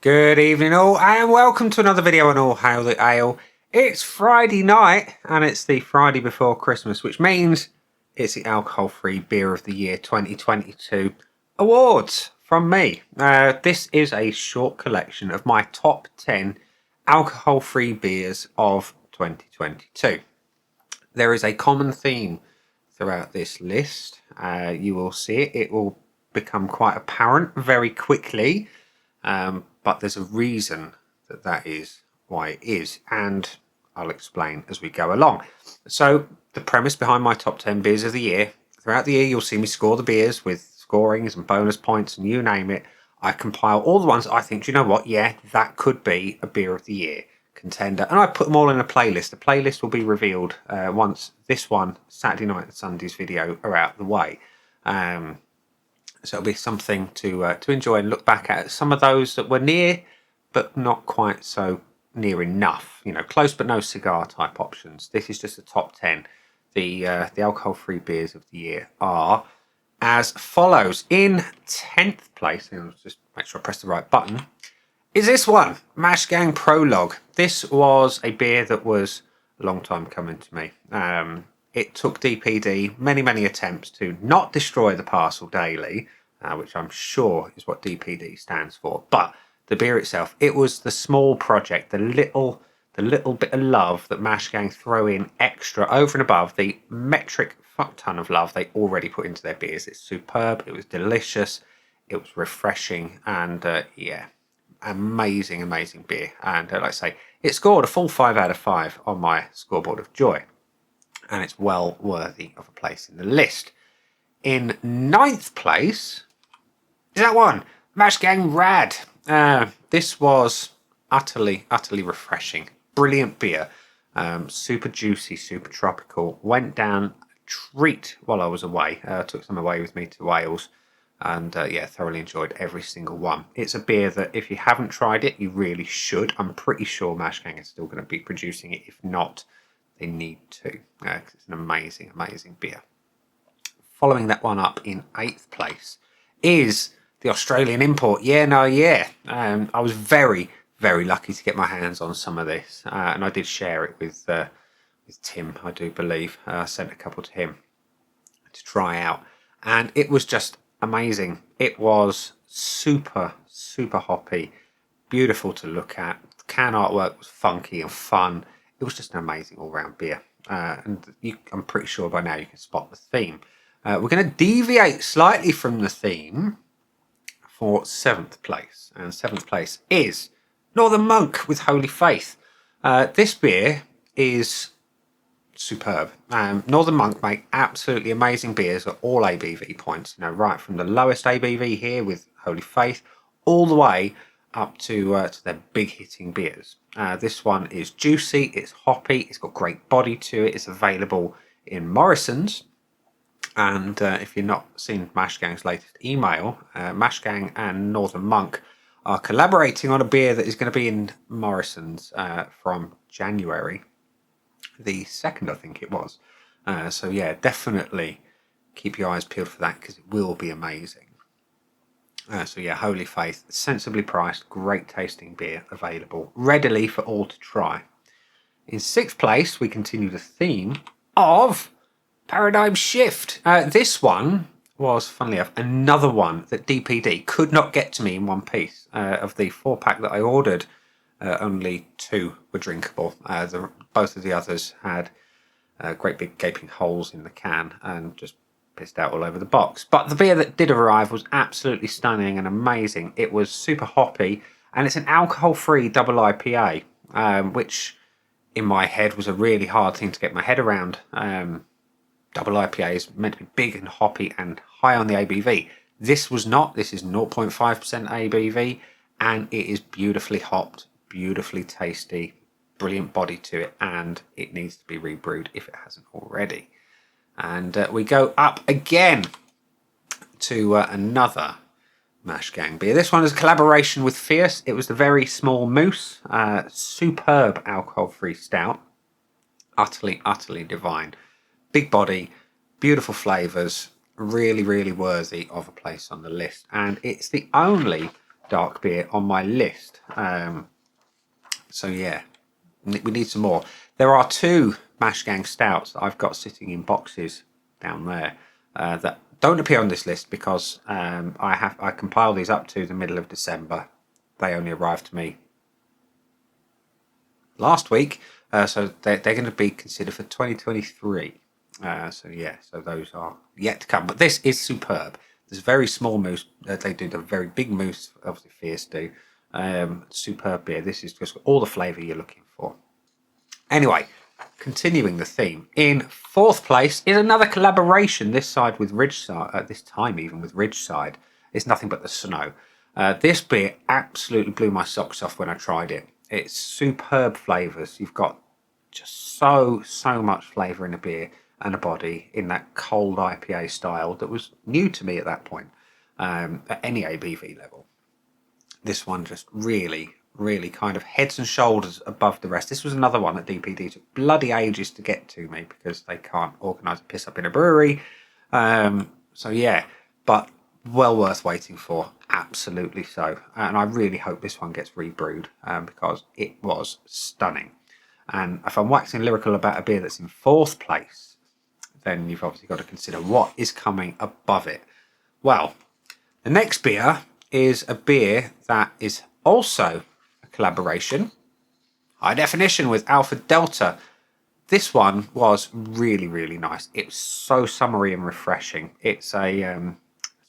Good evening all, and welcome to another video on All Hail the Ale. It's Friday night, and it's the Friday before Christmas, which means it's the Alcohol-Free Beer of the Year 2022 awards from me. This is a short collection of my top 10 alcohol-free beers of 2022. There is a common theme throughout this list. You will see it. It will become quite apparent very quickly. But there's a reason that is why it is, and I'll explain as we go along. So the premise behind my top 10 beers of the year, throughout the year you'll see me score the beers with scorings and bonus points and you name it. I compile all the ones I think, do you know what, yeah, that could be a beer of the year contender, and I put them all in a playlist. The playlist will be revealed once this one, Saturday night and Sunday's video, are out of the way. So it'll be something to enjoy and look back at. Some of those that were near, but not quite so near enough. You know, close but no cigar type options. This is just the top 10. The alcohol-free beers of the year are as follows. In 10th place, and I'll just make sure I press the right button, is this one, Mash Gang Prologue. This was a beer that was a long time coming to me. It took DPD many attempts to not destroy the parcel daily, which I'm sure is what DPD stands for. But the beer itself, it was the small project, the little bit of love that Mash Gang throw in extra over and above the metric fuck ton of love they already put into their beers. It's superb. It was delicious. It was refreshing, and yeah, amazing beer. And like I say, it scored a full 5 out of 5 on my scoreboard of joy. And it's well worthy of a place in the list. In 9th place is that one, Mash Gang Rad. This was utterly refreshing. Brilliant beer. Super juicy, super tropical. Went down a treat while I was away. Took some away with me to Wales. And yeah, thoroughly enjoyed every single one. It's a beer that if you haven't tried it, you really should. I'm pretty sure Mash Gang is still going to be producing it. If not, they need to, because it's an amazing beer. Following that one up in 8th place is the Australian import. I was very lucky to get my hands on some of this, and I did share it with Tim, I do believe. I sent a couple to him to try out, and it was just amazing. It was super hoppy, beautiful to look at. The can artwork was funky and fun. It was just an amazing all-round beer, and I'm pretty sure by now you can spot the theme. We're going to deviate slightly from the theme for 7th place, and 7th place is Northern Monk with Holy Faith. This beer is superb. Northern Monk make absolutely amazing beers at all ABV points, you know, right from the lowest ABV here with Holy Faith all the way up to their big hitting beers. This one is juicy, it's hoppy, it's got great body to it. It's available in Morrison's, and if you've not seen Mash Gang's latest email, Mash Gang and Northern Monk are collaborating on a beer that is going to be in Morrison's from January the 2nd, I think it was. So yeah, definitely keep your eyes peeled for that, because it will be amazing. So yeah, Holy Faith, sensibly priced, great tasting beer available readily for all to try. In 6th place, we continue the theme of Paradigm Shift. This one was, funnily enough, another one that DPD could not get to me in one piece. Of the 4-pack that I ordered, only 2 were drinkable. Both of the others had great big gaping holes in the can and just pissed out all over the box. But the beer that did arrive was absolutely stunning and amazing. It was super hoppy, and it's an alcohol-free double IPA, which in my head was a really hard thing to get my head around. Double IPA is meant to be big and hoppy and high on the ABV. This was not. This is 0.5% ABV, and it is beautifully hopped, beautifully tasty, brilliant body to it, and it needs to be rebrewed if it hasn't already. And we go up again to another Mash Gang beer. This one is a collaboration with Fierce. It was the Very Small Moose. Superb alcohol-free stout. Utterly divine. Big body, beautiful flavours, really worthy of a place on the list. And it's the only dark beer on my list. So yeah, we need some more. There are 2 Mash Gang stouts that I've got sitting in boxes down there that don't appear on this list because I compiled these up to the middle of December. They only arrived to me last week, so they're going to be considered for 2023. So yeah, so those are yet to come. But this is superb. There's very small moose. They do the very big moose, obviously Fierce do. Superb beer. This is just all the flavour you're looking for. Anyway, continuing the theme. In 4th place is another collaboration, this side with Ridgeside, this time even with Ridgeside. It's nothing but the snow. This beer absolutely blew my socks off when I tried it. It's superb flavours. You've got just so much flavour in a beer and a body in that cold IPA style that was new to me at that point, at any ABV level. This one just really kind of heads and shoulders above the rest. This was another one that DPD took bloody ages to get to me because they can't organise a piss up in a brewery. So yeah, but well worth waiting for, absolutely so. And I really hope this one gets rebrewed because it was stunning. And if I'm waxing lyrical about a beer that's in 4th place, then you've obviously got to consider what is coming above it. Well, the next beer is a beer that is also a collaboration, high definition, with Alpha Delta. This one was really nice. It was so summery and refreshing. It's a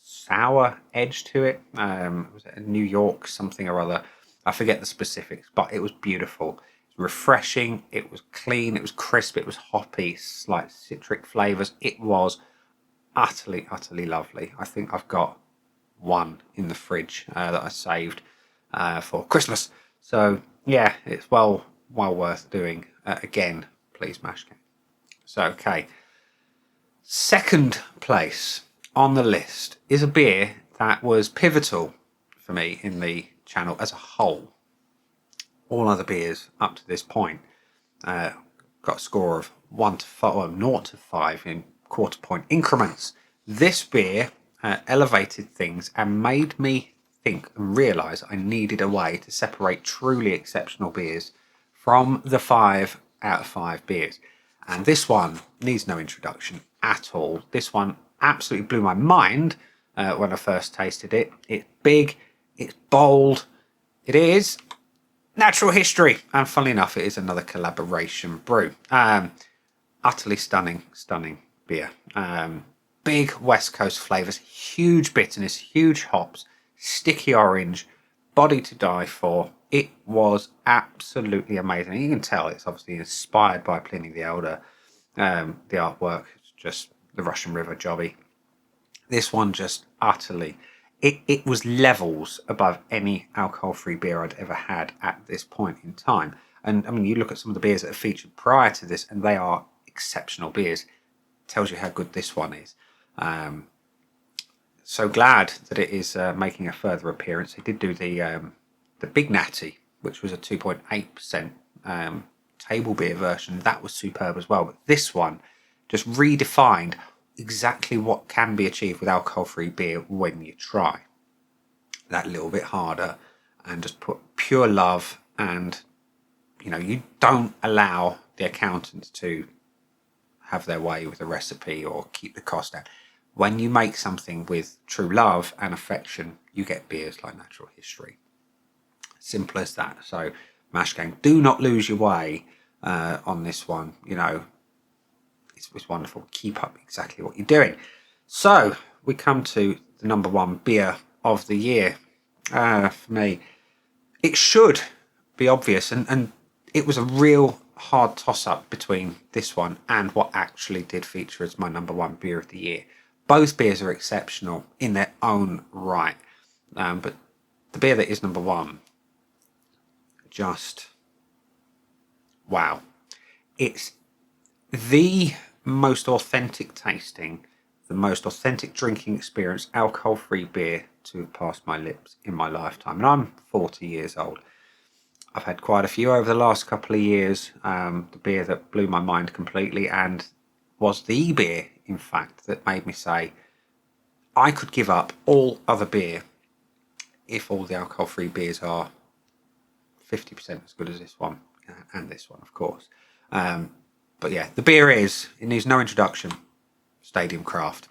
sour edge to it. Was it a New York something or other? I forget the specifics, but it was beautiful. Refreshing, it was clean, it was crisp, it was hoppy, slight citric flavours. It was utterly lovely. I think I've got one in the fridge that I saved for Christmas. So yeah, it's well worth doing. Again, please Mash Gang. So okay, 2nd place on the list is a beer that was pivotal for me in the channel as a whole. All other beers up to this point got a score of 1 to 5, or 0 to 5 in quarter point increments. This beer elevated things and made me think and realise I needed a way to separate truly exceptional beers from the 5 out of 5 beers. And this one needs no introduction at all. This one absolutely blew my mind when I first tasted it. It's big, it's bold, it is Natural History, and funnily enough, it is another collaboration brew. Utterly stunning beer. Big West Coast flavours, huge bitterness, huge hops, sticky orange, body to die for. It was absolutely amazing. You can tell it's obviously inspired by Pliny the Elder. The artwork is just the Russian River jobby. This one just utterly... It was levels above any alcohol-free beer I'd ever had at this point in time. And I mean, you look at some of the beers that are featured prior to this, and they are exceptional beers. It tells you how good this one is. So glad that it is making a further appearance. They did do the Big Natty, which was a 2.8% table beer version. That was superb as well. But this one just redefined exactly what can be achieved with alcohol-free beer when you try that little bit harder and just put pure love, and you don't allow the accountants to have their way with the recipe or keep the cost down. When you make something with true love and affection, you get beers like Natural History. Simple as that. So Mash Gang, do not lose your way on this one. It's wonderful. Keep up exactly what you're doing. So we come to the number 1 beer of the year. For me, it should be obvious, and it was a real hard toss-up between this one and what actually did feature as my number 1 beer of the year. Both beers are exceptional in their own right, but the beer that is number 1, just wow. It's the most authentic tasting, the most authentic drinking experience, alcohol-free beer to have passed my lips in my lifetime. And I'm 40 years old. I've had quite a few over the last couple of years. The beer that blew my mind completely, and was the beer, in fact, that made me say I could give up all other beer if all the alcohol-free beers are 50% as good as this one, and this one, of course. But yeah, the beer it needs no introduction, Stadium Craft.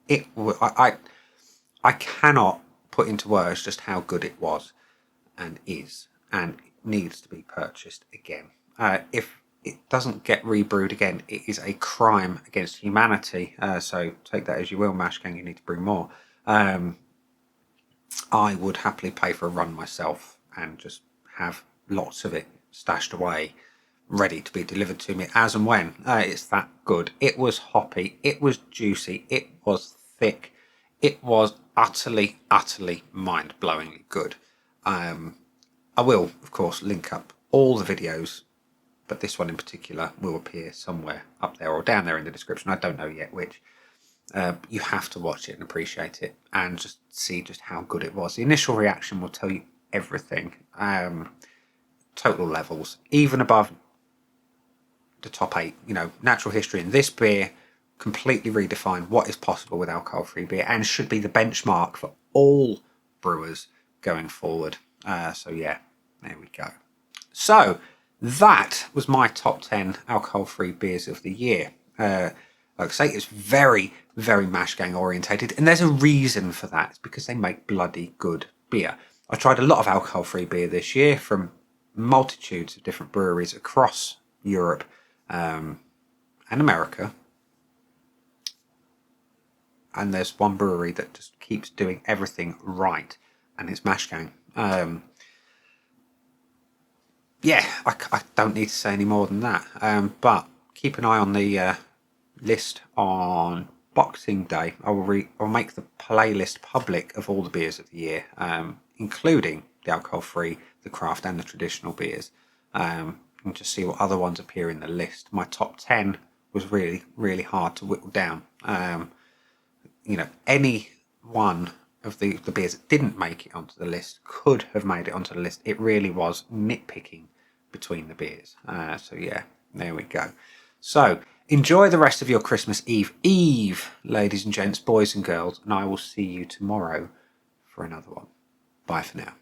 I cannot put into words just how good it was and is, and it needs to be purchased again. If it doesn't get rebrewed again, it is a crime against humanity. So take that as you will, Mash Gang. You need to brew more. I would happily pay for a run myself and just have lots of it stashed away, ready to be delivered to me as and when. It's that good. It was hoppy. It was juicy. It was thick. It was utterly, utterly mind-blowingly good. I will, of course, link up all the videos, but this one in particular will appear somewhere up there or down there in the description. I don't know yet which. You have to watch it and appreciate it and just see just how good it was. The initial reaction will tell you everything. Total levels, even above the top 8. Natural history in this beer completely redefined what is possible with alcohol-free beer and should be the benchmark for all brewers going forward. So yeah, there we go. So that was my top 10 alcohol-free beers of the year. Like I say, it's very, very Mash Gang orientated, and there's a reason for that. It's because they make bloody good beer. I tried a lot of alcohol-free beer this year from multitudes of different breweries across Europe and America. And there's one brewery that just keeps doing everything right, and it's Mash Gang. Yeah, I don't need to say any more than that. But keep an eye on the list on Boxing Day. I'll make the playlist public of all the beers of the year, including the alcohol-free, the craft, and the traditional beers, and just see what other ones appear in the list. My top 10 was really, really hard to whittle down. Any one of the beers that didn't make it onto the list could have made it onto the list. It really was nitpicking between the beers. So yeah, there we go. So enjoy the rest of your Christmas Eve, ladies and gents, boys and girls, and I will see you tomorrow for another one. Bye for now.